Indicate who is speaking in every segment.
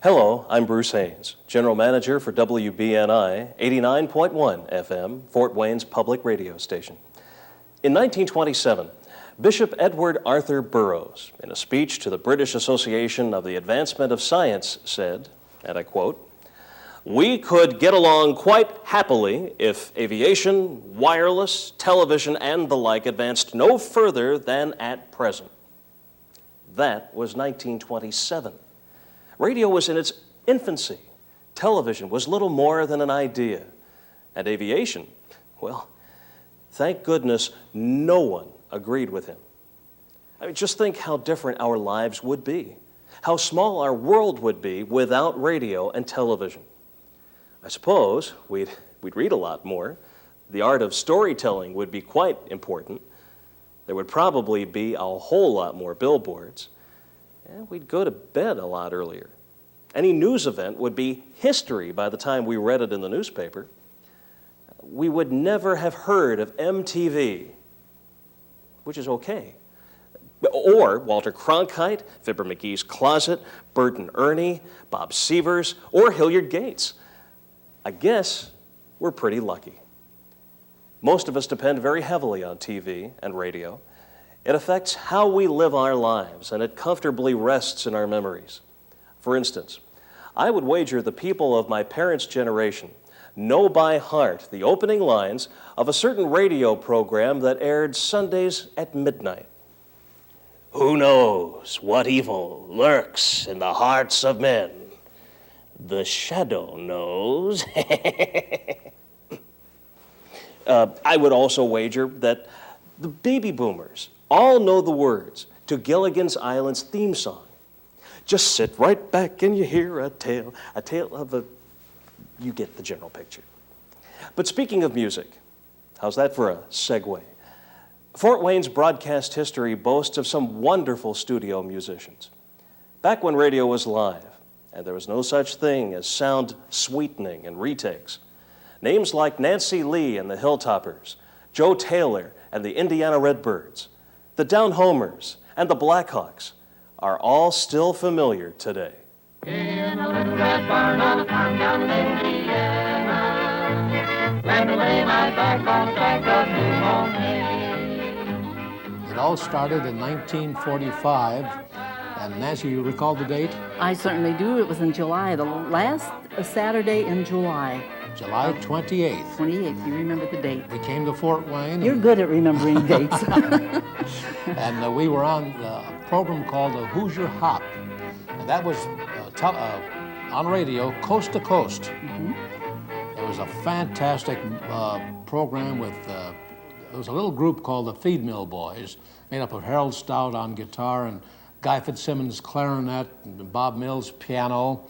Speaker 1: Hello, I'm Bruce Haynes, General Manager for WBNI 89.1 FM, Fort Wayne's public radio station. In 1927, Bishop Edward Arthur Burroughs, in a speech to the British Association of the Advancement of Science, said, and I quote, "We could get along quite happily if aviation, wireless, television, and the like advanced no further than at present." That was 1927. Radio was in its infancy. Television was little more than an idea. And aviation, well, thank goodness no one agreed with him. I mean, just think how different our lives would be, how small our world would be without radio and television. I suppose we'd read a lot more. The art of storytelling would be quite important. There would probably be a whole lot more billboards. And we'd go to bed a lot earlier. Any news event would be history by the time we read it in the newspaper. We would never have heard of MTV, which is okay. Or Walter Cronkite, Fibber McGee's Closet, Bert and Ernie, Bob Seavers, or Hilliard Gates. I guess we're pretty lucky. Most of us depend very heavily on TV and radio. It affects how we live our lives, and it comfortably rests in our memories. For instance, I would wager the people of my parents' generation know by heart the opening lines of a certain radio program that aired Sundays at midnight. "Who knows what evil lurks in the hearts of men? The shadow knows." I would also wager that the baby boomers all know the words to Gilligan's Island's theme song. Just sit right back and you hear a tale of a... You get the general picture. But speaking of music, how's that for a segue? Fort Wayne's broadcast history boasts of some wonderful studio musicians. Back when radio was live, and there was no such thing as sound sweetening and retakes, names like Nancy Lee and the Hilltoppers, Joe Taylor and the Indiana Redbirds, the Down Homers, and the Blackhawks are all still familiar today.
Speaker 2: In a little red barn on a farm down in Indiana, land to lay my backbone stack of new home hay.
Speaker 3: It all started in 1945, and Nancy, you recall the date?
Speaker 4: I certainly do. It was in July, the last Saturday in July.
Speaker 3: July 28th.
Speaker 4: 28th, you remember the date.
Speaker 3: We came to Fort Wayne.
Speaker 4: You're good at remembering dates.
Speaker 3: And we were on a program called the Hoosier Hop. And that was on radio, coast to coast. Mm-hmm. It was a fantastic program with, there was a little group called the Feed Mill Boys, made up of Harold Stout on guitar and Guy Fitzsimmons clarinet, and Bob Mills piano,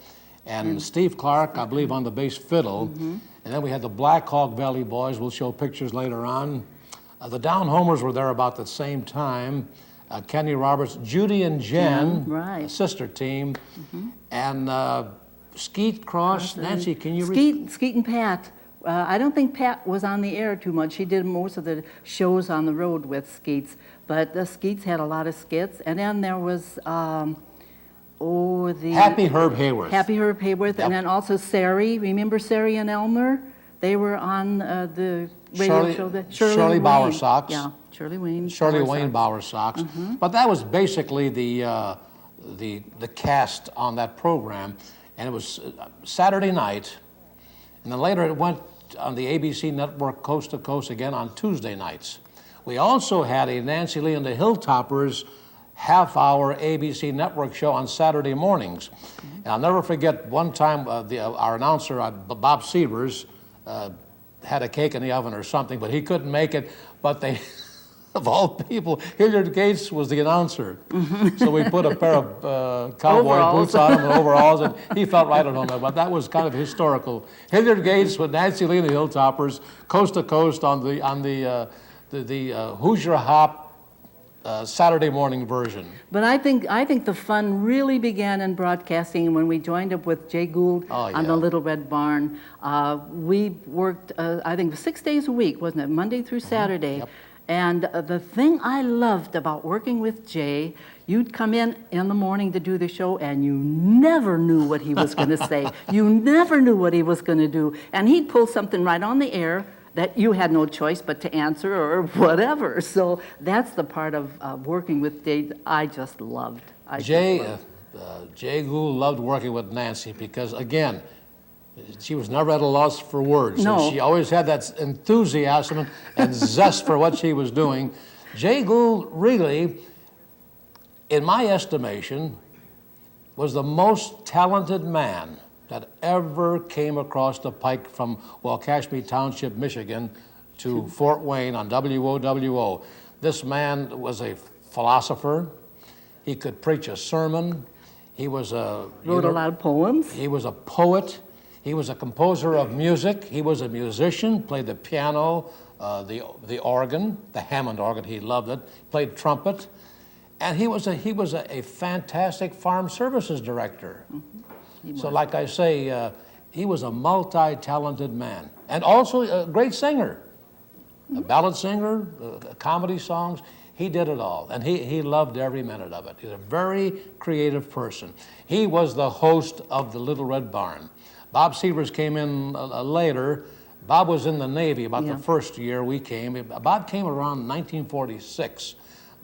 Speaker 3: and Steve Clark, I believe, on the bass fiddle. Mm-hmm. And then we had the Black Hawk Valley Boys. We'll show pictures later on. The Down Homers were there about the same time. Kenny Roberts, Judy and Jen,
Speaker 4: right.
Speaker 3: A sister team, and Skeet Cross. Nancy, can you
Speaker 4: Skeet and Pat. I don't think Pat was on the air too much. She did most of the shows on the road with Skeets, but the Skeets had a lot of skits. And then there was
Speaker 3: Happy Herb Hayworth.
Speaker 4: Happy Herb Hayworth,
Speaker 3: yep.
Speaker 4: And then also Sari. Remember Sari and Elmer? They were on the radio show.
Speaker 3: Shirley Bowersox.
Speaker 4: Yeah, Shirley Wayne.
Speaker 3: Shirley Wayne Bowersox. Mm-hmm. But that was basically the cast on that program, and it was Saturday night, and then later it went on the ABC network coast to coast again on Tuesday nights. We also had a Nancy Lee and the Hilltoppers half-hour ABC network show on Saturday mornings. Mm-hmm. And I'll never forget one time our announcer, Bob Seavers, had a cake in the oven or something, but he couldn't make it. But they, of all people, Hilliard Gates was the announcer. Mm-hmm. So we put a pair of cowboy boots on him and overalls, and he felt right at home. But that was kind of historical. Hilliard Gates with Nancy Lee and the Hilltoppers, coast to coast on the Hoosier Hop Saturday morning version.
Speaker 4: But I think the fun really began in broadcasting when we joined up with Jay Gould on the Little Red Barn. We worked, I think, 6 days a week, wasn't it? Monday through Saturday. Yep. And the thing I loved about working with Jay, you'd come in the morning to do the show, and you never knew what he was going to say. You never knew what he was going to do. And he'd pull something right on the air that you had no choice but to answer or whatever. So that's the part of working with Jay I just loved.
Speaker 3: Jay Gould loved working with Nancy because, again, she was never at a loss for words.
Speaker 4: No.
Speaker 3: She always had that enthusiasm and zest for what she was doing. Jay Gould really, in my estimation, was the most talented man that ever came across the pike from Walkashmi Township, Michigan, to Fort Wayne on WOWO. This man was a philosopher. He could preach a sermon. He was
Speaker 4: Wrote a lot of poems.
Speaker 3: He was a poet. He was a composer of music. He was a musician, played the piano, the organ, the Hammond organ, he loved it, played trumpet. And he was a fantastic farm services director. Mm-hmm. So like I say, he was a multi-talented man. And also a great singer, a ballad singer, comedy songs. He did it all, and he loved every minute of it. He's a very creative person. He was the host of the Little Red Barn. Bob Severs came in later. Bob was in the Navy about the first year we came. Bob came around 1946.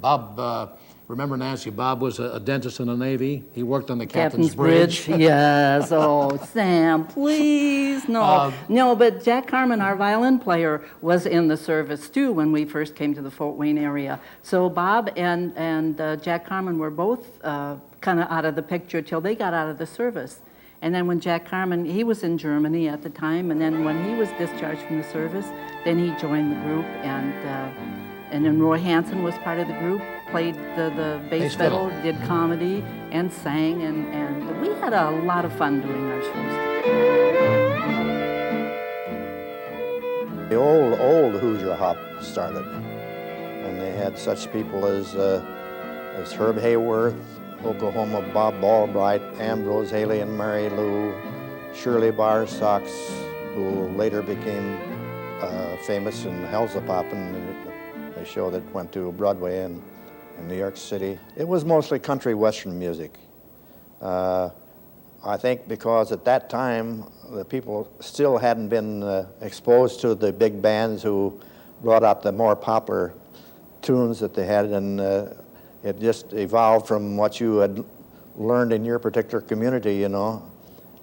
Speaker 3: Bob, remember Nancy, Bob was a dentist in the Navy. He worked on the Captain's Bridge.
Speaker 4: Yes, oh, Sam, please, no. No, but Jack Carmen, our violin player, was in the service too when we first came to the Fort Wayne area. So Bob and Jack Carmen were both kind of out of the picture till they got out of the service. And then when Jack Carmen, he was in Germany at the time, and then when he was discharged from the service, then he joined the group, and then Roy Hansen was part of the group, played the bass fiddle, did comedy, and sang, and we had a lot of fun doing our shows.
Speaker 5: The old Hoosier Hop started, and they had such people as Herb Hayworth, Oklahoma Bob Albright, Ambrose Haley and Mary Lou, Shirley Barsox, who later became famous in Hellzapoppin, the show that went to Broadway in New York City. It was mostly country western music. I think because at that time the people still hadn't been exposed to the big bands who brought out the more popular tunes that they had, and it just evolved from what you had learned in your particular community, you know.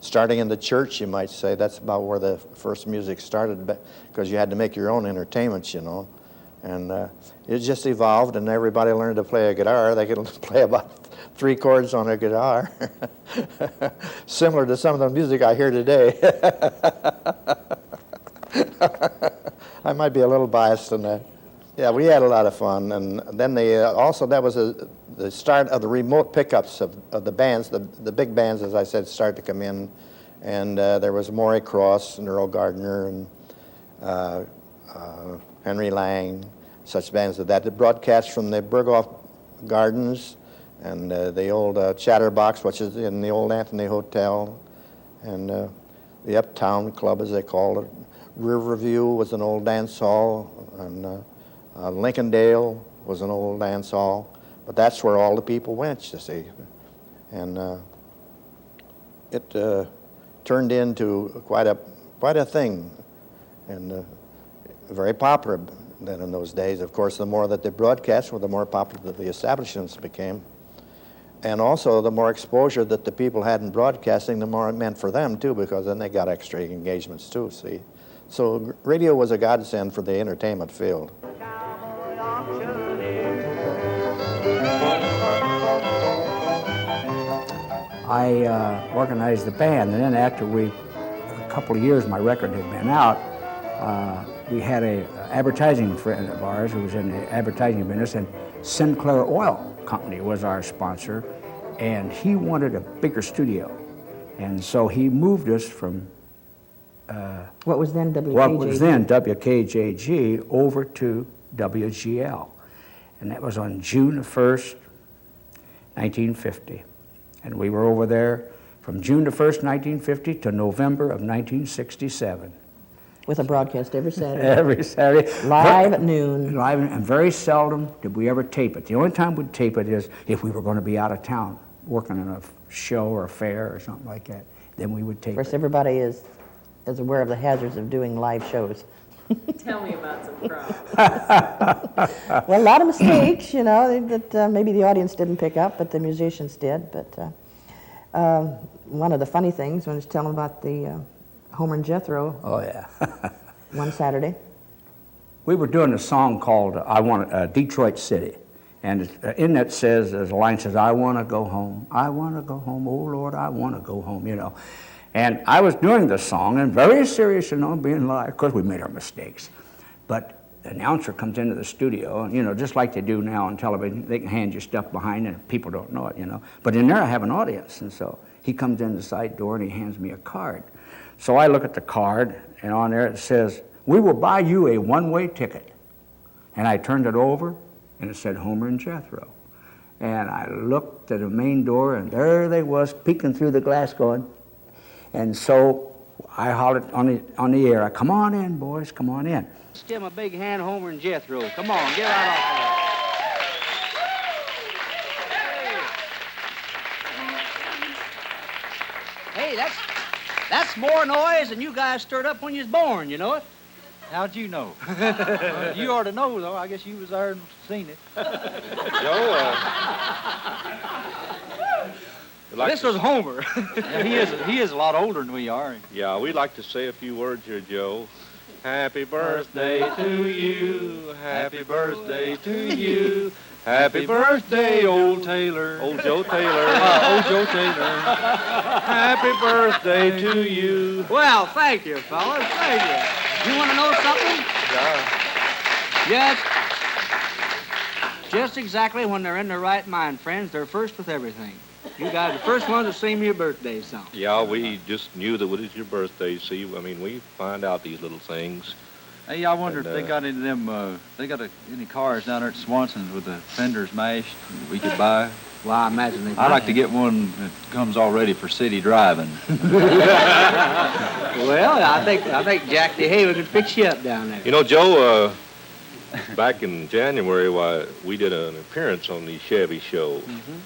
Speaker 5: Starting in the church, you might say, that's about where the first music started, because you had to make your own entertainments, you know. And it just evolved, and everybody learned to play a guitar. They could play about 3 chords on a guitar, similar to some of the music I hear today. I might be a little biased in that. Yeah, we had a lot of fun, and then they also, that was the start of the remote pickups of the bands. The big bands, as I said, started to come in, and there was Maury Cross and Earl Gardner and Henry Lang, such bands as that. The broadcast from the Berghoff Gardens and the old Chatterbox, which is in the old Anthony Hotel, and the Uptown Club, as they called it. Riverview was an old dance hall, and Lincolndale was an old dance hall, but that's where all the people went, you see. And it turned into quite a thing, and very popular then in those days. Of course, the more that they broadcast, the more popular the establishments became. And also, the more exposure that the people had in broadcasting, the more it meant for them, too, because then they got extra engagements, too, see. So radio was a godsend for the entertainment field.
Speaker 6: I organized the band, and then after a couple of years my record had been out, we had an advertising friend of ours who was in the advertising business, and Sinclair Oil Company was our sponsor, and he wanted a bigger studio. And so he moved us from
Speaker 7: what was then WKJG?
Speaker 6: what was then WKJG over to WGL. And that was on June 1st, 1950. And we were over there from June 1st, 1950 to November of 1967.
Speaker 7: With a broadcast every Saturday.
Speaker 6: Every Saturday.
Speaker 7: Live at noon.
Speaker 6: Live, and very seldom did we ever tape it. The only time we'd tape it is if we were going to be out of town, working on a show or a fair or something like that. Then we would tape
Speaker 7: Of course,
Speaker 6: it.
Speaker 7: everybody is aware of the hazards of doing live shows.
Speaker 8: Tell me about some problems.
Speaker 7: Well, a lot of mistakes, you know, that maybe the audience didn't pick up, but the musicians did. But one of the funny things, when I was telling about the Homer and Jethro
Speaker 6: Oh, yeah.
Speaker 7: one Saturday,
Speaker 6: We were doing a song called I Want Detroit City. And in that says, there's a line says, I want to go home. I want to go home. Oh, Lord, I want to go home, you know. And I was doing this song, and very serious, you know, being live. Of course, we made our mistakes. But the announcer comes into the studio, and, you know, just like they do now on television, they can hand you stuff behind, and people don't know it, you know. But in there, I have an audience, and so he comes in the side door, and he hands me a card. So I look at the card, and on there it says, we will buy you a one-way ticket. And I turned it over, and it said Homer and Jethro. And I looked at the main door, and there they was, peeking through the glass going. And so I hollered on the air, come on in, boys, come on in.
Speaker 9: Let's give them a big hand, Homer and Jethro. Come on, get right off of there. Hey, that's more noise than you guys stirred up when you was born, you know it?
Speaker 10: How'd you know? You ought to know, though. I guess you was there and seen it.
Speaker 9: Joe, this was Homer.
Speaker 10: Yeah, he is a lot older than we are.
Speaker 9: Yeah, we'd like to say a few words here, Joe. Happy birthday to you. Happy birthday to you. Happy birthday, old Taylor. Old Joe Taylor. Old Joe Taylor. Happy birthday to you. Well, thank you, fellas. Thank you. You want to know something? Yeah. Just exactly when they're in their right mind, friends, they're first with everything. You guys are the first ones to sing me a birthday song.
Speaker 11: Yeah, we just knew that it was your birthday. See, I mean, we find out these little things.
Speaker 10: Hey, I wonder if they got any of them, any cars down there at Swanson's with the fenders mashed we could buy.
Speaker 9: Well, I imagine they
Speaker 10: I'd like to get one that comes all ready for city driving.
Speaker 9: Well, I think Jack DeHaven could fix you up down there.
Speaker 11: You know, Joe, back in January, we did an appearance on the Chevy show.
Speaker 9: Mm-hmm.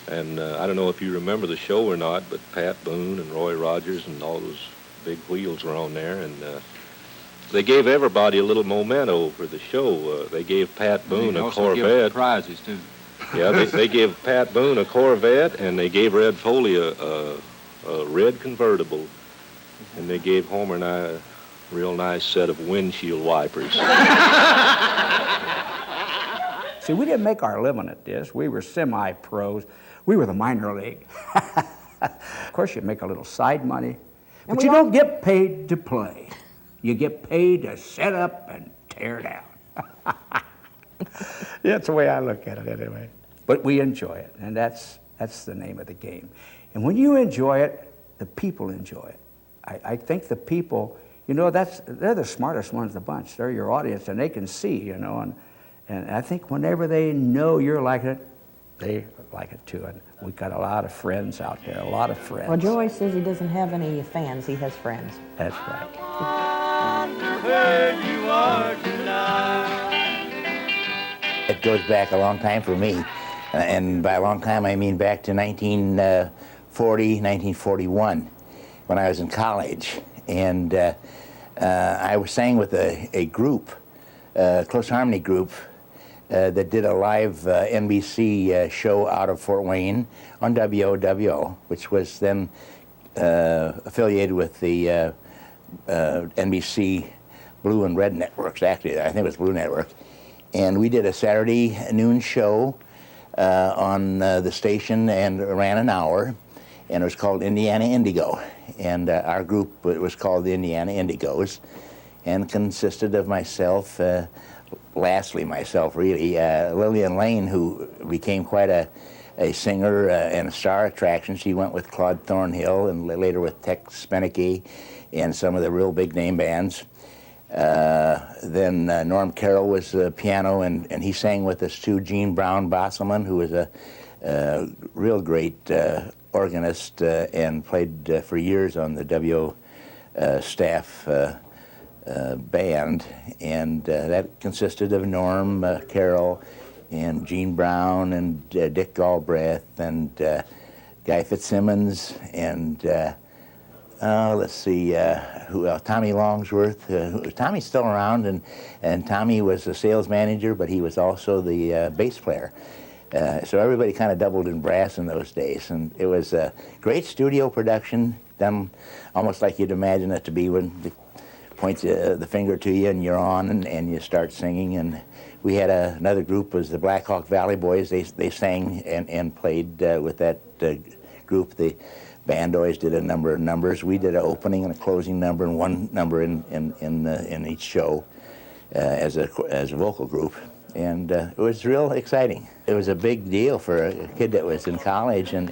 Speaker 11: And I don't know if you remember the show or not, but Pat Boone and Roy Rogers and all those big wheels were on there. And they gave everybody a little memento for the show. They gave Pat Boone a Corvette.
Speaker 10: Prizes, too.
Speaker 11: Yeah, they gave Pat Boone a Corvette, and they gave Red Foley a red convertible. And they gave Homer and I a real nice set of windshield wipers.
Speaker 6: See, we didn't make our living at this. We were semi-pros. We were the minor league. Of course, you make a little side money, but you don't get paid to play. You get paid to set up and tear down. That's the way I look at it anyway. But we enjoy it, and that's the name of the game. And when you enjoy it, the people enjoy it. I think the people, you know, they're the smartest ones in the bunch. They're your audience, and they can see, you know, and I think whenever they know you're liking it, they like it too. And we've got a lot of friends out there, a lot of friends.
Speaker 7: well, Joe always says he doesn't have any fans, he has friends.
Speaker 6: That's right.
Speaker 9: Where you are tonight.
Speaker 12: It goes back a long time for me. And by a long time, I mean back to 1941, when I was in college. And I was sang with a group, Close Harmony group, that did a live NBC show out of Fort Wayne on WOWO, which was then affiliated with the NBC Blue and Red networks, actually. I think it was Blue Network. And we did a Saturday noon show on the station and ran an hour, and it was called Indiana Indigo. And our group was called the Indiana Indigos, and consisted of myself, lastly myself really, Lillian Lane, who became quite a singer and a star attraction. She went with Claude Thornhill and later with Tex Spennicky and some of the real big name bands. Then Norm Carroll was piano, and he sang with us too. Gene Brown Bosselman, who was a real great organist and played for years on the WO staff band, and that consisted of Norm Carroll and Gene Brown and Dick Galbraith and Guy Fitzsimmons and let's see, who else? Tommy Longsworth. Tommy's still around, and Tommy was a sales manager, but he was also the bass player. So everybody kind of doubled in brass in those days, and it was a great studio production, done almost like you'd imagine it to be when they point the finger to you and you're on and you start singing. And we had another group, was the Black Hawk Valley Boys. They sang and played with that group. The band always did a number of numbers. We did an opening and a closing number and one number in each show as a vocal group. And it was real exciting. It was a big deal for a kid that was in college, and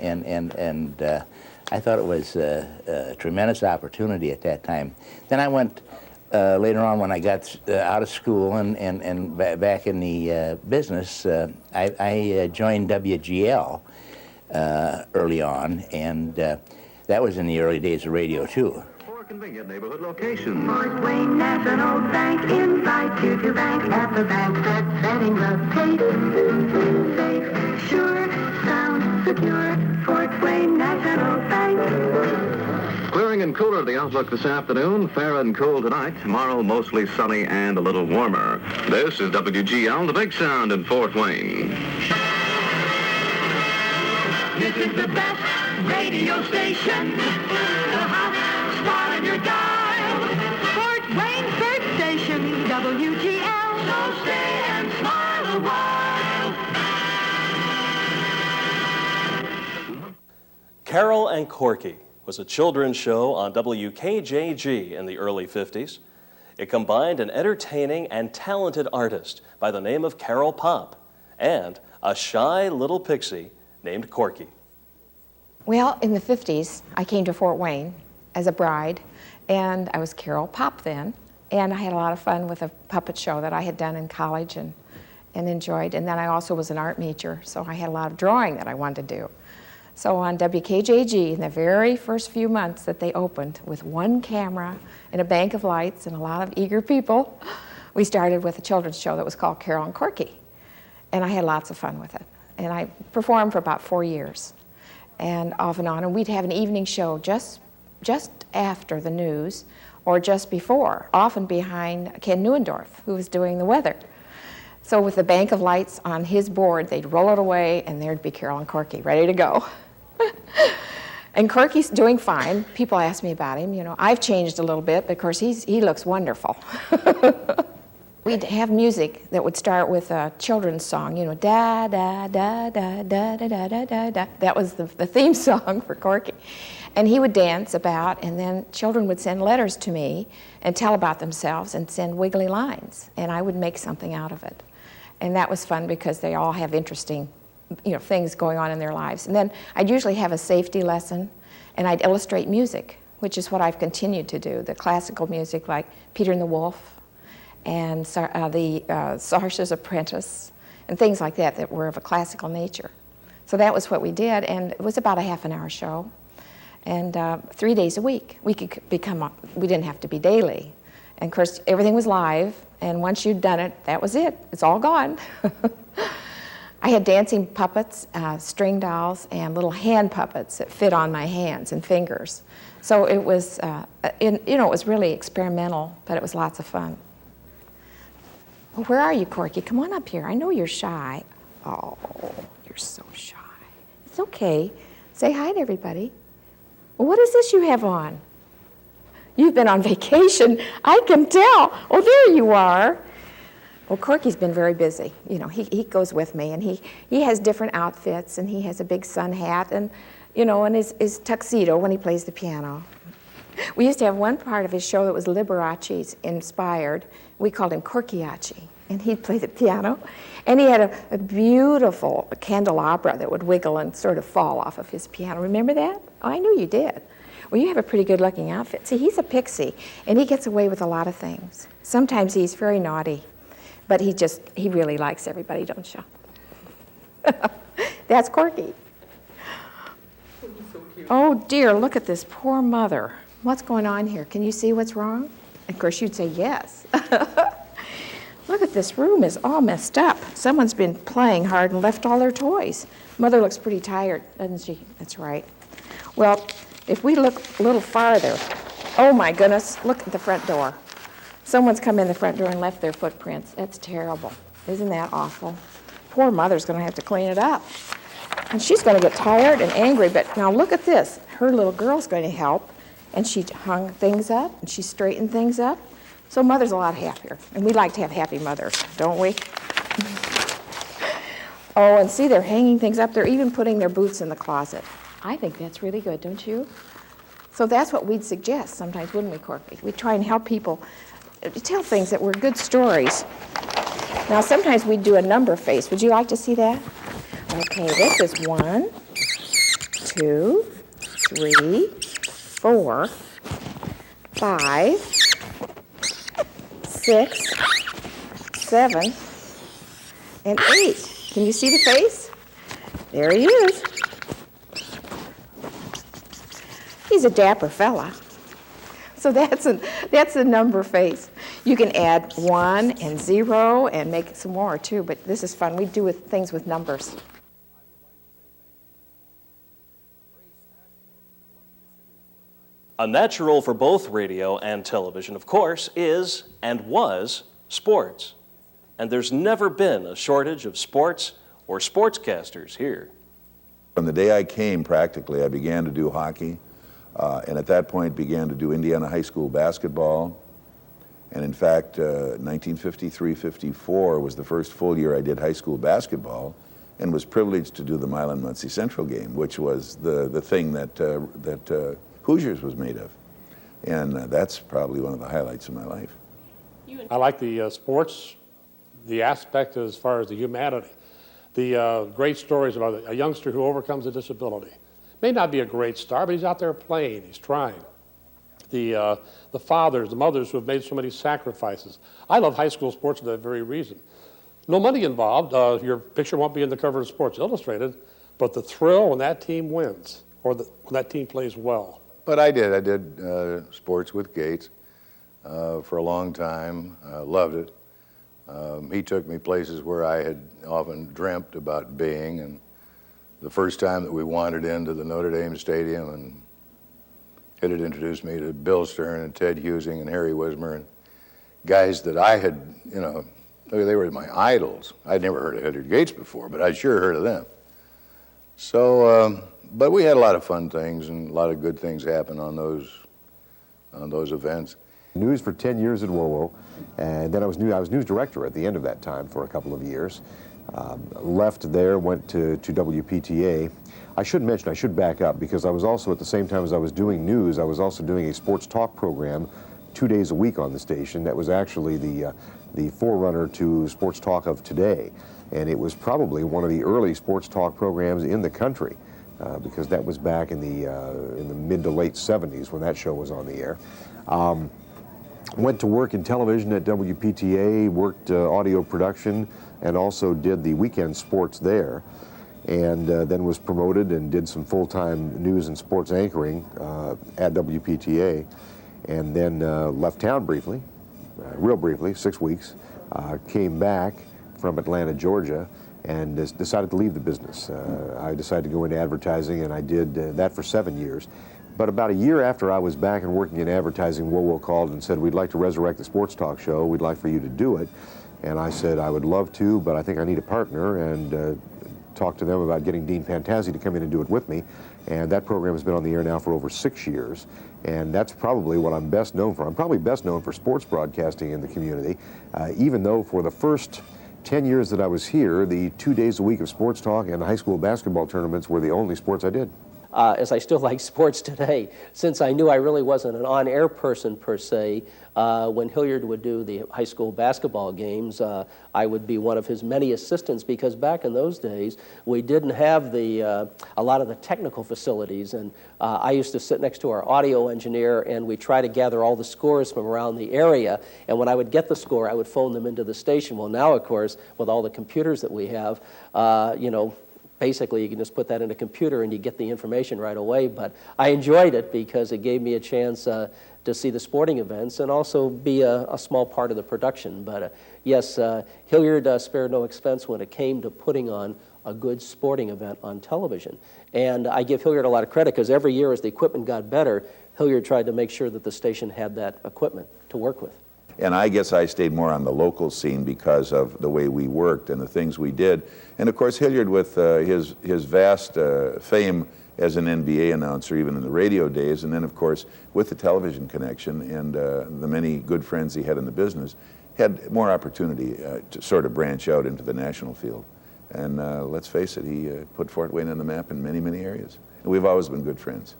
Speaker 12: I thought it was a tremendous opportunity at that time. Then I went later on when I got out of school and back in the business. I joined WGL early on, and that was in the early days of radio too.
Speaker 2: Convenient neighborhood locations. Fort Wayne National Bank invites you to bank at the bank that's setting the pace. Safe, sure, sound, secure. Fort Wayne National Bank.
Speaker 13: Clearing and cooler the outlook this afternoon. Fair and cool tonight. Tomorrow mostly sunny and a little warmer. This is WGL, the big sound in Fort Wayne.
Speaker 2: This is the best radio station. The hot spot on your dial. Fort Wayne third station, WGL. So stay and smile a while.
Speaker 1: Carol and Corky was a children's show on WKJG in the early 50s. It combined an entertaining and talented artist by the name of Carol Pop and a shy little pixie named Corky.
Speaker 14: Well, in the 50s, I came to Fort Wayne as a bride, and I was Carol Pop then, and I had a lot of fun with a puppet show that I had done in college and enjoyed. And then I also was an art major, so I had a lot of drawing that I wanted to do. So on WKJG, in the very first few months that they opened, with one camera and a bank of lights and a lot of eager people, we started with a children's show that was called Carol and Corky. And I had lots of fun with it. And I performed for about 4 years, and off and on. And we'd have an evening show just after the news, or just before, often behind Ken Neuendorf, who was doing the weather. So with the bank of lights on his board, they'd roll it away, and there'd be Carol and Corky ready to go. And Corky's doing fine. People ask me about him. You know, I've changed a little bit, but of course he looks wonderful. We'd have music that would start with a children's song, you know, da da da da da da da da da da. That was the theme song for Corky. And he would dance about, and then children would send letters to me and tell about themselves and send wiggly lines, and I would make something out of it. And that was fun because they all have interesting, you know, things going on in their lives. And then I'd usually have a safety lesson, and I'd illustrate music, which is what I've continued to do, the classical music like Peter and the Wolf and the Sarsha's Apprentice, and things like that that were of a classical nature. So that was what we did, and it was about a half-an-hour show. And 3 days a week. We didn't have to be daily. And of course, everything was live, and once you'd done it, that was it. It's all gone. I had dancing puppets, string dolls, and little hand puppets that fit on my hands and fingers. So it was, it was really experimental, but it was lots of fun. Well, where are you, Corky? Come on up here. I know you're shy. Oh, you're so shy. It's okay. Say hi to everybody. Well, what is this you have on? You've been on vacation. I can tell. Oh, there you are. Well, Corky's been very busy. You know, he goes with me, and he has different outfits, and he has a big sun hat, and, you know, and his tuxedo when he plays the piano. We used to have one part of his show that was Liberace inspired. We called him Corkyachi, and he'd play the piano. And he had a beautiful candelabra that would wiggle and sort of fall off of his piano. Remember that? Oh, I knew you did. Well, you have a pretty good-looking outfit. See, he's a pixie, and he gets away with a lot of things. Sometimes he's very naughty, but he really likes everybody, don't you? That's Corky.
Speaker 8: So cute.
Speaker 14: Oh, dear, look at this poor mother. What's going on here? Can you see what's wrong? Of course, you'd say yes. Look at this room is all messed up. Someone's been playing hard and left all their toys. Mother looks pretty tired, doesn't she? That's right. Well, if we look a little farther, oh my goodness, look at the front door. Someone's come in the front door and left their footprints. That's terrible. Isn't that awful? Poor mother's going to have to clean it up. And she's going to get tired and angry, but now look at this. Her little girl's going to help, and she hung things up, and she straightened things up. So mother's a lot happier, and we like to have happy mothers, don't we? Oh, and see, they're hanging things up. They're even putting their boots in the closet. I think that's really good, don't you? So that's what we'd suggest sometimes, wouldn't we, Corky? We'd try and help people tell things that were good stories. Now, sometimes we'd do a number face. Would you like to see that? Okay, this is 1, 2, 3, 4, 5, 6, 7, and 8. Can you see the face? There he is. He's a dapper fella. So that's a number face. You can add 1 and 0 and make some more too, but this is fun. We do things with numbers.
Speaker 1: A natural for both radio and television, of course, is and was sports. And there's never been a shortage of sports or sportscasters here.
Speaker 15: From the day I came, practically, I began to do hockey, and at that point began to do Indiana high school basketball. And in fact, 1953-54 was the first full year I did high school basketball, and was privileged to do the Milan-Muncie Central game, which was the thing that Hoosiers was made of. And that's probably one of the highlights of my life.
Speaker 3: I like the sports, the aspect as far as the humanity. The great stories about a youngster who overcomes a disability. May not be a great star, but he's out there playing, he's trying. The fathers, the mothers who have made so many sacrifices. I love high school sports for that very reason. No money involved. Your picture won't be in the cover of Sports Illustrated, but the thrill when that team wins, or when that team plays well.
Speaker 16: But I did sports with Gates for a long time. Loved it. He took me places where I had often dreamt about being, and the first time that we wandered into the Notre Dame Stadium, and it had introduced me to Bill Stern and Ted Husing and Harry Wismer, and guys that I had, they were my idols. I'd never heard of Hilliard Gates before, but I'd sure heard of them. So, but we had a lot of fun things, and a lot of good things happen on those events.
Speaker 17: News for 10 years at WOWO, and then I was news director at the end of that time for a couple of years. Left there, went to WPTA. I should back up, because I was also, at the same time as I was doing news, I was also doing a sports talk program 2 days a week on the station. That was actually the forerunner to sports talk of today, and it was probably one of the early sports talk programs in the country, because that was back in the mid to late 70s when that show was on the air. Went to work in television at WPTA, worked audio production, and also did the weekend sports there, and then was promoted and did some full-time news and sports anchoring at WPTA, and then left town briefly, real briefly, 6 weeks, came back from Atlanta, Georgia, and decided to leave the business. I decided to go into advertising, and I did that for 7 years. But about a year after I was back and working in advertising, WOWO called and said, "We'd like to resurrect the sports talk show. We'd like for you to do it." And I said, "I would love to, but I think I need a partner," and talked to them about getting Dean Fantazzi to come in and do it with me. And that program has been on the air now for over 6 years. And that's probably what I'm best known for. I'm probably best known for sports broadcasting in the community, even though for the first 10 years that I was here, the 2 days a week of sports talk and high school basketball tournaments were the only sports I did.
Speaker 18: As I still like sports today, since I knew I really wasn't an on-air person per se, when Hilliard would do the high school basketball games, I would be one of his many assistants, because back in those days, we didn't have a lot of the technical facilities, and I used to sit next to our audio engineer, and we try to gather all the scores from around the area, and when I would get the score, I would phone them into the station. Well, now, of course, with all the computers that we have, basically you can just put that in a computer and you get the information right away. But I enjoyed it because it gave me a chance to see the sporting events and also be a small part of the production. But yes, Hilliard spared no expense when it came to putting on a good sporting event on television. And I give Hilliard a lot of credit because every year as the equipment got better, Hilliard tried to make sure that the station had that equipment to work with.
Speaker 15: And I guess I stayed more on the local scene because of the way we worked and the things we did. And of course, Hilliard, with his vast fame as an NBA announcer, even in the radio days, and then of course, with the television connection and the many good friends he had in the business, had more opportunity to sort of branch out into the national field. And let's face it, he put Fort Wayne on the map in many, many areas. And we've always been good friends.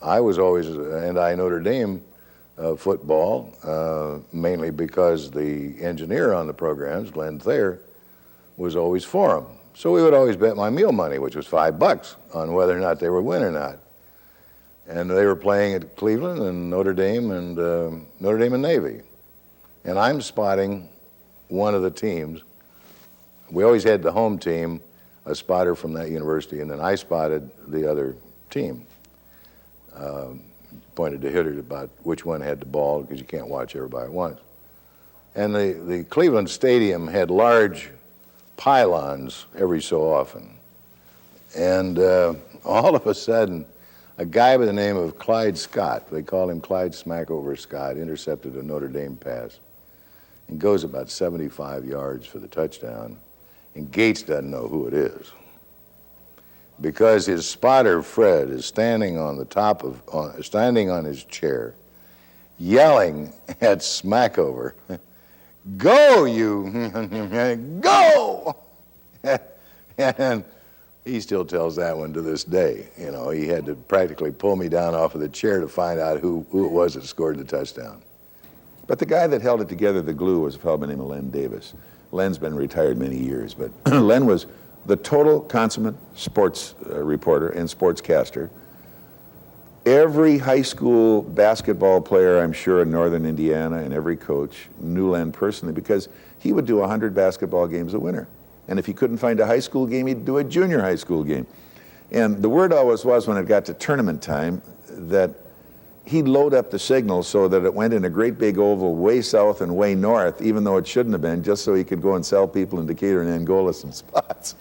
Speaker 16: I was always anti-Notre Dame football, mainly because the engineer on the programs, Glenn Thayer, was always for them. So we would always bet my meal money, which was $5, on whether or not they would win or not. And they were playing at Cleveland and Notre Dame and Navy. And I'm spotting one of the teams. We always had the home team, a spotter from that university, and then I spotted the other team. Pointed to Hilliard about which one had the ball because you can't watch everybody at once. And the Cleveland Stadium had large pylons every so often. And all of a sudden, a guy by the name of Clyde Scott, they call him Clyde Smackover Scott, intercepted a Notre Dame pass and goes about 75 yards for the touchdown. And Gates doesn't know who it is, because his spotter, Fred, is standing on the top of, standing on his chair, yelling at Smackover, "Go, you, go!" And he still tells that one to this day. You know, he had to practically pull me down off of the chair to find out who it was that scored the touchdown.
Speaker 15: But the guy that held it together, the glue, was a fellow by the name of Len Davis. Len's been retired many years, but Len was the total consummate sports reporter and sportscaster. Every high school basketball player, I'm sure, in northern Indiana, and every coach knew Len personally because he would do 100 basketball games a winter. And if he couldn't find a high school game, he'd do a junior high school game. And the word always was, when it got to tournament time, that he'd load up the signal so that it went in a great big oval way south and way north, even though it shouldn't have been, just so he could go and sell people in Decatur and Angola some spots.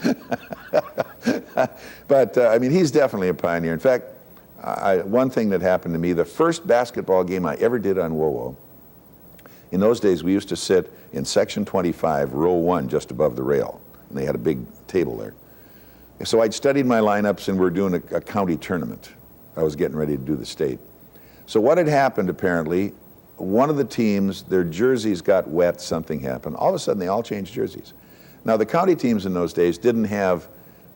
Speaker 15: But, I mean, he's definitely a pioneer. In fact, one thing that happened to me, the first basketball game I ever did on WoWo, in those days we used to sit in section 25, row 1, just above the rail, and they had a big table there. So I'd studied my lineups, and we were doing a county tournament. I was getting ready to do the state. So what had happened, apparently, one of the teams, their jerseys got wet, something happened. All of a sudden, they all changed jerseys. Now, the county teams in those days didn't have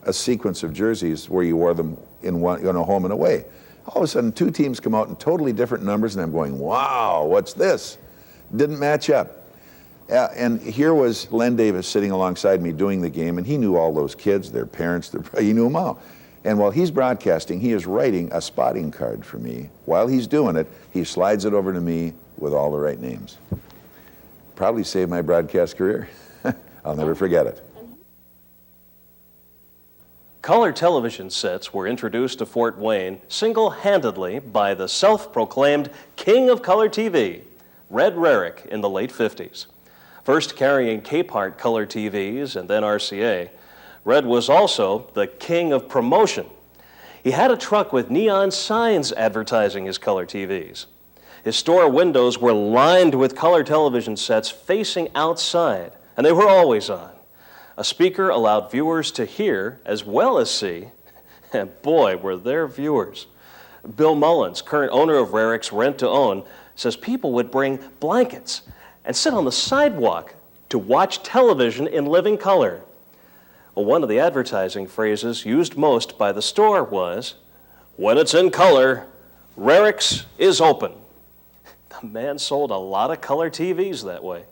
Speaker 15: a sequence of jerseys where you wore them in one, home and away. All of a sudden, two teams come out in totally different numbers, and I'm going, wow, what's this? Didn't match up. And here was Len Davis sitting alongside me doing the game, and he knew all those kids, their parents, he knew them all. And while he's broadcasting, he is writing a spotting card for me. While he's doing it, he slides it over to me with all the right names. Probably saved my broadcast career. I'll never forget it.
Speaker 1: Color television sets were introduced to Fort Wayne single-handedly by the self-proclaimed king of color TV, Red Rarick, in the late 50s. First carrying Capehart color TVs and then RCA, Red was also the king of promotion. He had a truck with neon signs advertising his color TVs. His store windows were lined with color television sets facing outside, and they were always on. A speaker allowed viewers to hear as well as see, and boy, were there viewers. Bill Mullins, current owner of Rarick's Rent to Own, says people would bring blankets and sit on the sidewalk to watch television in living color. Well, one of the advertising phrases used most by the store was, "When it's in color, Rarick's is open." The man sold a lot of color TVs that way.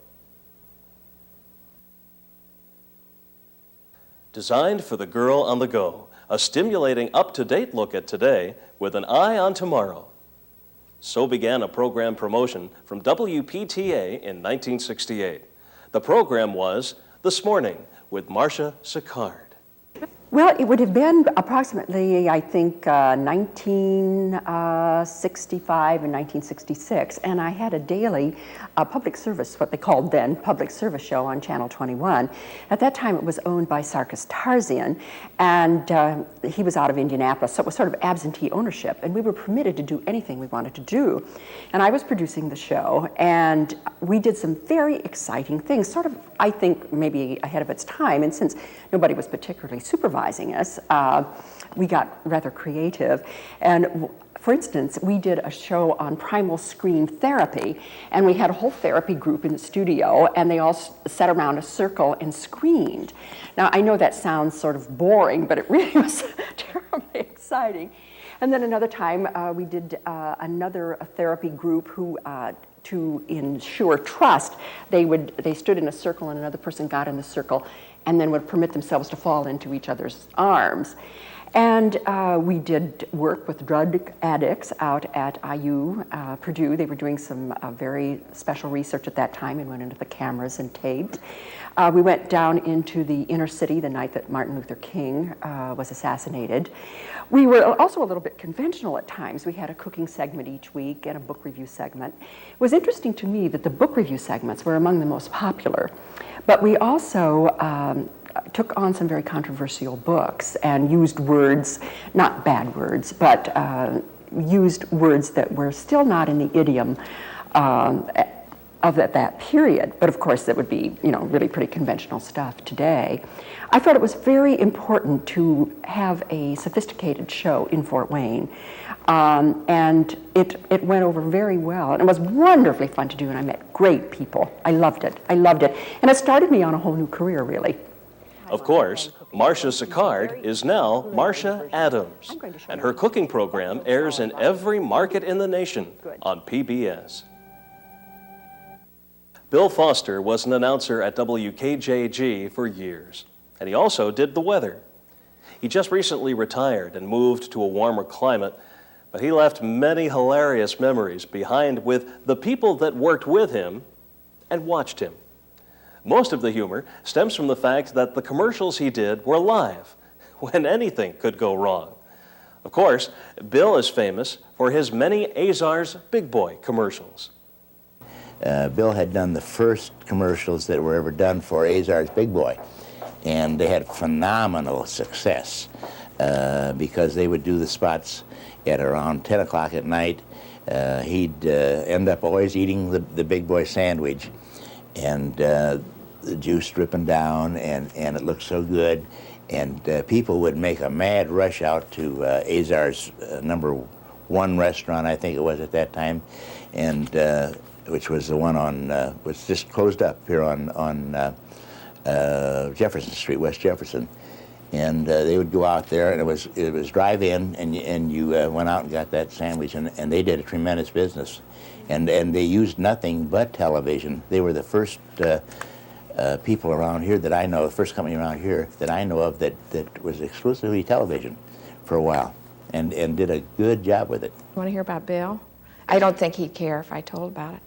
Speaker 1: Designed for the girl on the go, a stimulating, up-to-date look at today with an eye on tomorrow. So began a program promotion from WPTA in 1968. The program was This Morning with Marcia Sicard.
Speaker 19: Well, it would have been approximately, I think, 1965 and 1966, and I had a daily public service, what they called then, public service show on Channel 21. At that time, it was owned by Sarkis Tarzian, and he was out of Indianapolis, so it was sort of absentee ownership, and we were permitted to do anything we wanted to do. And I was producing the show, and we did some very exciting things, sort of, I think, maybe ahead of its time, and since nobody was particularly supervising us, we got rather creative. And for instance, we did a show on primal scream therapy, and we had a whole therapy group in the studio, and they all sat around a circle and screamed. Now, I know that sounds sort of boring, but it really was terribly exciting. And then another time, we did another therapy group who to ensure trust, they stood in a circle and another person got in the circle and then would permit themselves to fall into each other's arms. And we did work with drug addicts out at IU, Purdue. They were doing some very special research at that time and went into the cameras and taped. We went down into the inner city the night that Martin Luther King was assassinated. We were also a little bit conventional at times. We had a cooking segment each week and a book review segment. It was interesting to me that the book review segments were among the most popular, but we also took on some very controversial books and used words, not bad words, but used words that were still not in the idiom of that period. But of course, that would be, really pretty conventional stuff today. I thought it was very important to have a sophisticated show in Fort Wayne. And it went over very well. And it was wonderfully fun to do, and I met great people. I loved it. And it started me on a whole new career, really.
Speaker 1: Of course, Marcia Sicard is now Marcia Adams, and her cooking program airs in every market in the nation on PBS. Bill Foster was an announcer at WKJG for years, and he also did the weather. He just recently retired and moved to a warmer climate, but he left many hilarious memories behind with the people that worked with him and watched him. Most of the humor stems from the fact that the commercials he did were live, when anything could go wrong. Of course, Bill is famous for his many Azar's Big Boy commercials.
Speaker 12: Bill had done the first commercials that were ever done for Azar's Big Boy, and they had phenomenal success because they would do the spots at around 10 o'clock at night. He'd end up always eating the Big Boy sandwich, and the juice dripping down, and it looked so good. And people would make a mad rush out to Azar's #1 restaurant, I think it was at that time, and which was the one on, was just closed up here on Jefferson Street, West Jefferson. And they would go out there, and it was drive-in, and you went out and got that sandwich, and they did a tremendous business. And they used nothing but television. They were the first people around here that I know, the first company around here that I know of that was exclusively television for a while, and did a good job with it.
Speaker 14: You want to hear about Bill? I don't think he'd care if I told about it.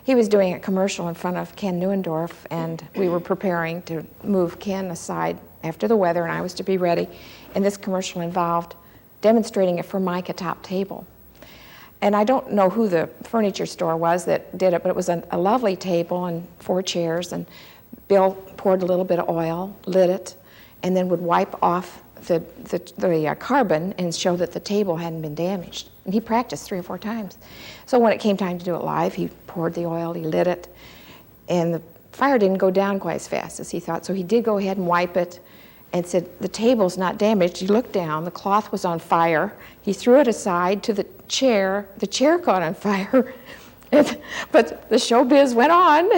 Speaker 14: He was doing a commercial in front of Ken Neuendorf, and we were preparing to move Ken aside after the weather, and I was to be ready. And this commercial involved demonstrating a Formica top table. And I don't know who the furniture store was that did it, but it was a lovely table and 4 chairs, and Bill poured a little bit of oil, lit it, and then would wipe off the carbon and show that the table hadn't been damaged. And he practiced 3 or 4 times. So when it came time to do it live, he poured the oil, he lit it, and the fire didn't go down quite as fast as he thought. So he did go ahead and wipe it and said, the table's not damaged. He looked down, the cloth was on fire. He threw it aside to the chair caught on fire. But the showbiz went on,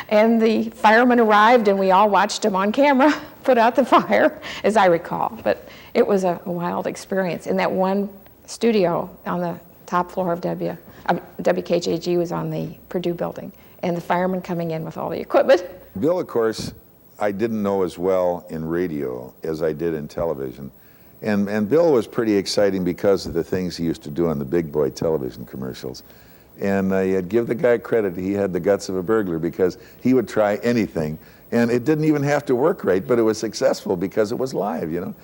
Speaker 14: and the firemen arrived, and we all watched him on camera put out the fire, as I recall. But it was a wild experience. In that one studio on the top floor of WKJG was on the Purdue building, and the firemen coming in with all the equipment.
Speaker 15: Bill, of course, I didn't know as well in radio as I did in television. And Bill was pretty exciting because of the things he used to do on the Big Boy television commercials. And I'd give the guy credit. He had the guts of a burglar because he would try anything. And it didn't even have to work right, but it was successful because it was live, you know.